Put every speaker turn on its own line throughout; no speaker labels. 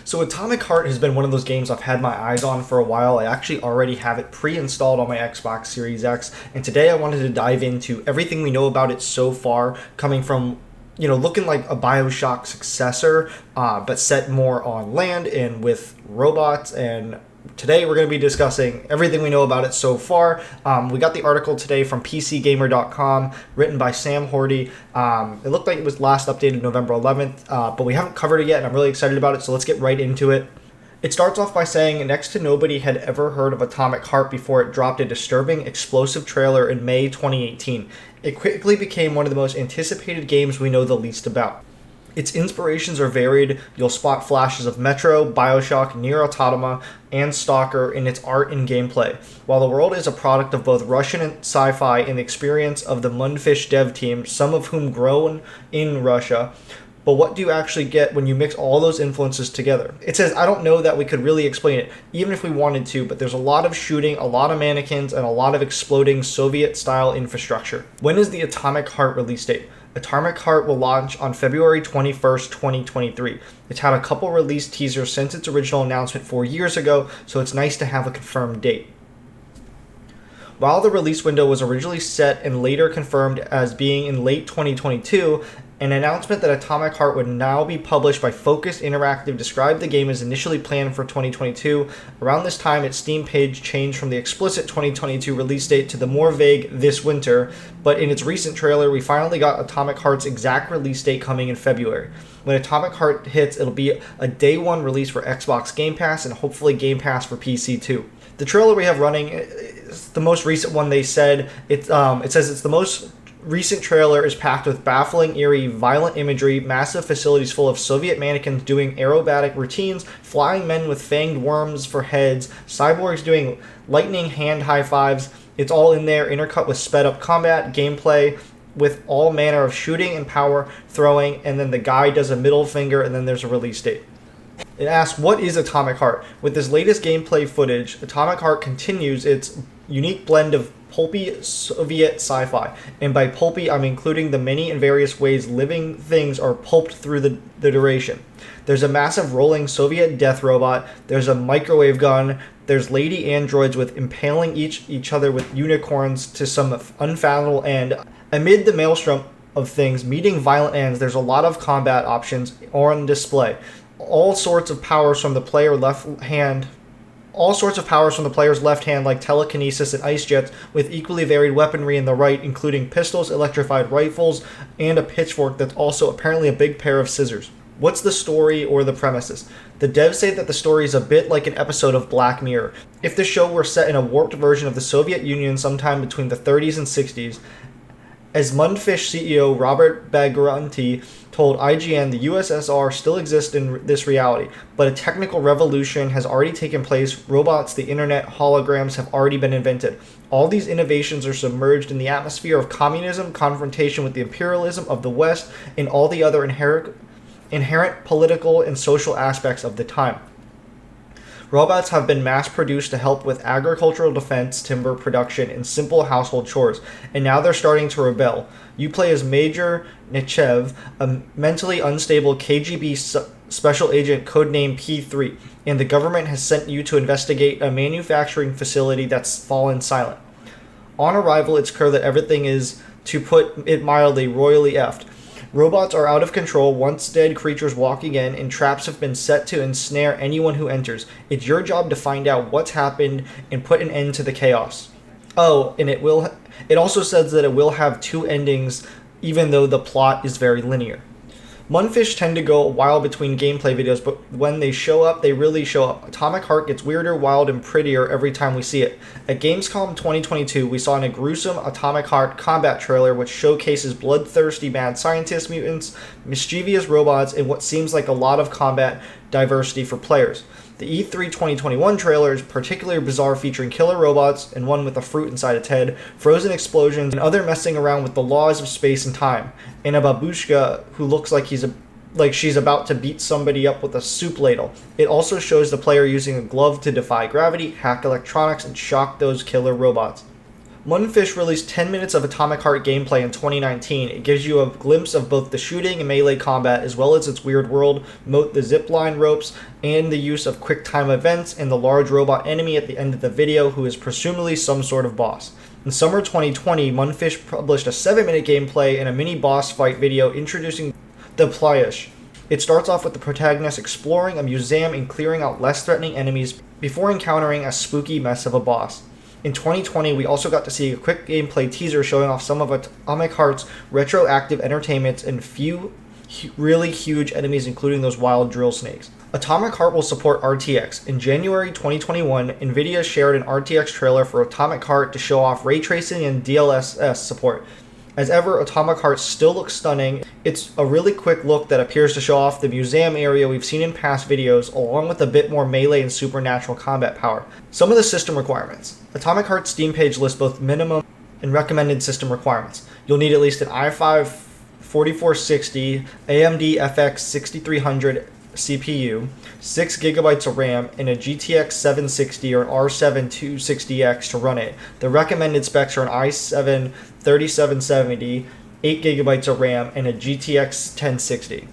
So Atomic Heart has been one of those games I've had my eyes on for a while. I actually already have it pre-installed on my Xbox Series X, and today I wanted to dive into everything we know about it so far, coming from looking like a BioShock successor, but set more on land and with robots. And today we're going to be discussing everything we know about it so far. We got the article today from PCGamer.com, written by Sam Horty. It looked like it was last updated November 11th, but we haven't covered it yet, and I'm really excited about it, so let's get right into it. It starts off by saying next to nobody had ever heard of Atomic Heart before it dropped a disturbing, explosive trailer in May 2018. It quickly became one of the most anticipated games we know the least about. Its inspirations are varied. You'll spot flashes of Metro, BioShock, Nier Automata, and Stalker in its art and gameplay. While the world is a product of both Russian and sci-fi and the experience of the Mundfish dev team, some of whom grown in Russia, but what do you actually get when you mix all those influences together? It says, I don't know that we could really explain it, even if we wanted to, but there's a lot of shooting, a lot of mannequins, and a lot of exploding Soviet-style infrastructure. When is the Atomic Heart release date? Atomic Heart will launch on February 21st, 2023. It's had a couple release teasers since its original announcement 4 years ago, so it's nice to have a confirmed date. While the release window was originally set and later confirmed as being in late 2022, an announcement that Atomic Heart would now be published by Focus Interactive described the game as initially planned for 2022. Around this time, its Steam page changed from the explicit 2022 release date to the more vague this winter, but in its recent trailer, we finally got Atomic Heart's exact release date coming in February. When Atomic Heart hits, it'll be a day one release for Xbox Game Pass and hopefully Game Pass for PC too. The trailer we have running is the most recent one. They said it says it's the most recent trailer is packed with baffling, eerie, violent imagery, massive facilities full of Soviet mannequins doing aerobatic routines, flying men with fanged worms for heads, cyborgs doing lightning hand high fives. It's all in there, intercut with sped up combat, gameplay, with all manner of shooting and power throwing, and then the guy does a middle finger, and then there's a release date. It asks, what is Atomic Heart? With this latest gameplay footage, Atomic Heart continues its unique blend of pulpy Soviet sci-fi. And by pulpy, I'm including the many and various ways living things are pulped through the duration. There's a massive rolling Soviet death robot, there's a microwave gun, there's lady androids with impaling each other with unicorns to some unfathomable end. Amid the maelstrom of things meeting violent ends, there's a lot of combat options on display. All sorts of powers from the player's left hand, like telekinesis and ice jets, with equally varied weaponry in the right, including pistols, electrified rifles, and a pitchfork that's also apparently a big pair of scissors. What's the story or the premises? The devs say that the story is a bit like an episode of Black Mirror. If the show were set in a warped version of the Soviet Union sometime between the 30s and 60s, as Mundfish CEO Robert Bagranti told IGN, the USSR still exists in this reality, but a technical revolution has already taken place. Robots, the internet, holograms have already been invented. All these innovations are submerged in the atmosphere of communism, confrontation with the imperialism of the West, and all the other inherent political and social aspects of the time. Robots have been mass-produced to help with agricultural defense, timber production, and simple household chores, and now they're starting to rebel. You play as Major Nechev, a mentally unstable KGB special agent codenamed P3, and the government has sent you to investigate a manufacturing facility that's fallen silent. On arrival, it's clear that everything is, to put it mildly, royally effed. Robots are out of control, once dead creatures walking in, and traps have been set to ensnare anyone who enters. It's your job to find out what's happened and put an end to the chaos. Oh, and it also says that it will have two endings, even though the plot is very linear. Mundfish tend to go a while between gameplay videos, but when they show up, they really show up. Atomic Heart gets weirder, wild, and prettier every time we see it. At Gamescom 2022, we saw a gruesome Atomic Heart combat trailer which showcases bloodthirsty mad scientist mutants, mischievous robots, and what seems like a lot of combat diversity for players. The E3 2021 trailer is particularly bizarre, featuring killer robots and one with a fruit inside its head, frozen explosions, and other messing around with the laws of space and time, and a babushka who looks like she's about to beat somebody up with a soup ladle. It also shows the player using a glove to defy gravity, hack electronics, and shock those killer robots. Mundfish released 10 minutes of Atomic Heart gameplay in 2019. It gives you a glimpse of both the shooting and melee combat, as well as its weird world, the zipline ropes, and the use of quick time events, and the large robot enemy at the end of the video, who is presumably some sort of boss. In summer 2020, Mundfish published a 7-minute gameplay and a mini boss fight video introducing the Plyish. It starts off with the protagonist exploring a museum and clearing out less threatening enemies before encountering a spooky mess of a boss. In 2020, we also got to see a quick gameplay teaser showing off some of Atomic Heart's retroactive entertainments and few really huge enemies, including those wild drill snakes. Atomic Heart will support RTX. In January 2021, Nvidia shared an RTX trailer for Atomic Heart to show off ray tracing and DLSS support. As ever, Atomic Heart still looks stunning. It's a really quick look that appears to show off the museum area we've seen in past videos, along with a bit more melee and supernatural combat power. Some of the system requirements. Atomic Heart's Steam page lists both minimum and recommended system requirements. You'll need at least an i5 4460, AMD FX 6300 CPU, 6 gigabytes of RAM, and a GTX 760 or an R7 260X to run it. The recommended specs are an i7 3770, 8 gigabytes of RAM, and a GTX 1060.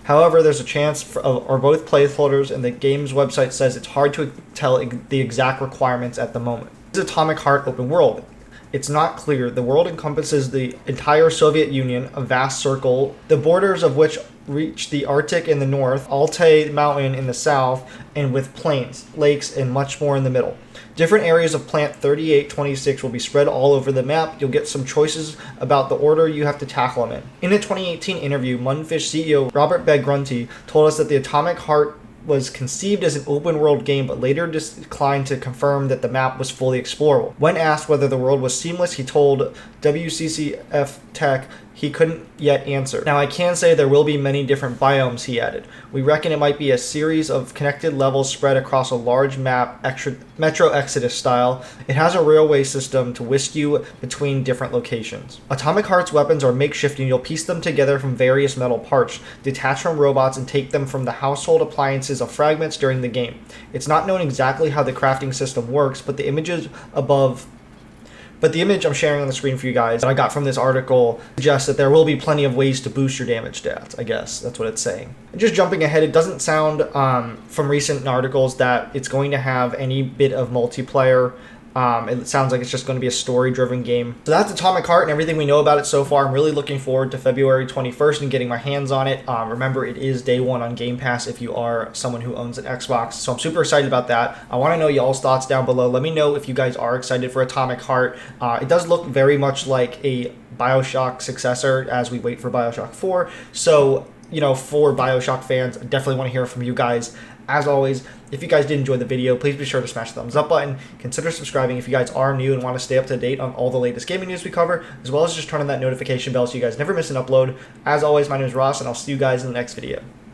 However, there's a chance for both placeholders, and the game's website says it's hard to tell the exact requirements at the moment. This is Atomic Heart open world. It's not clear. The world encompasses the entire Soviet Union, a vast circle, the borders of which reach the Arctic in the north, Altai Mountain in the south, and with plains, lakes, and much more in the middle. Different areas of Plant 3826 will be spread all over the map. You'll get some choices about the order you have to tackle them in. In a 2018 interview, Mundfish CEO Robert Begrunty told us that the Atomic Heart was conceived as an open-world game, but later declined to confirm that the map was fully explorable. When asked whether the world was seamless, he told WCCF Tech he couldn't yet answer. Now, I can say there will be many different biomes, he added. We reckon it might be a series of connected levels spread across a large map, Metro Exodus style. It has a railway system to whisk you between different locations. Atomic Heart's weapons are makeshift, and you'll piece them together from various metal parts, detach from robots, and take them from the household appliances of fragments during the game. It's not known exactly how the crafting system works, but the image I'm sharing on the screen for you guys that I got from this article suggests that there will be plenty of ways to boost your damage stats, I guess. That's what it's saying. And just jumping ahead, it doesn't sound from recent articles that it's going to have any bit of multiplayer. It sounds like it's just going to be a story-driven game. So that's Atomic Heart and everything we know about it so far. I'm really looking forward to February 21st and getting my hands on it. Remember, it is day one on Game Pass if you are someone who owns an Xbox. So I'm super excited about that. I want to know y'all's thoughts down below. Let me know if you guys are excited for Atomic Heart. It does look very much like a BioShock successor as we wait for BioShock 4. So, for BioShock fans, I definitely want to hear from you guys. As always, if you guys did enjoy the video, please be sure to smash the thumbs up button. Consider subscribing if you guys are new and want to stay up to date on all the latest gaming news we cover, as well as just turn on that notification bell so you guys never miss an upload. As always, my name is Ross, and I'll see you guys in the next video.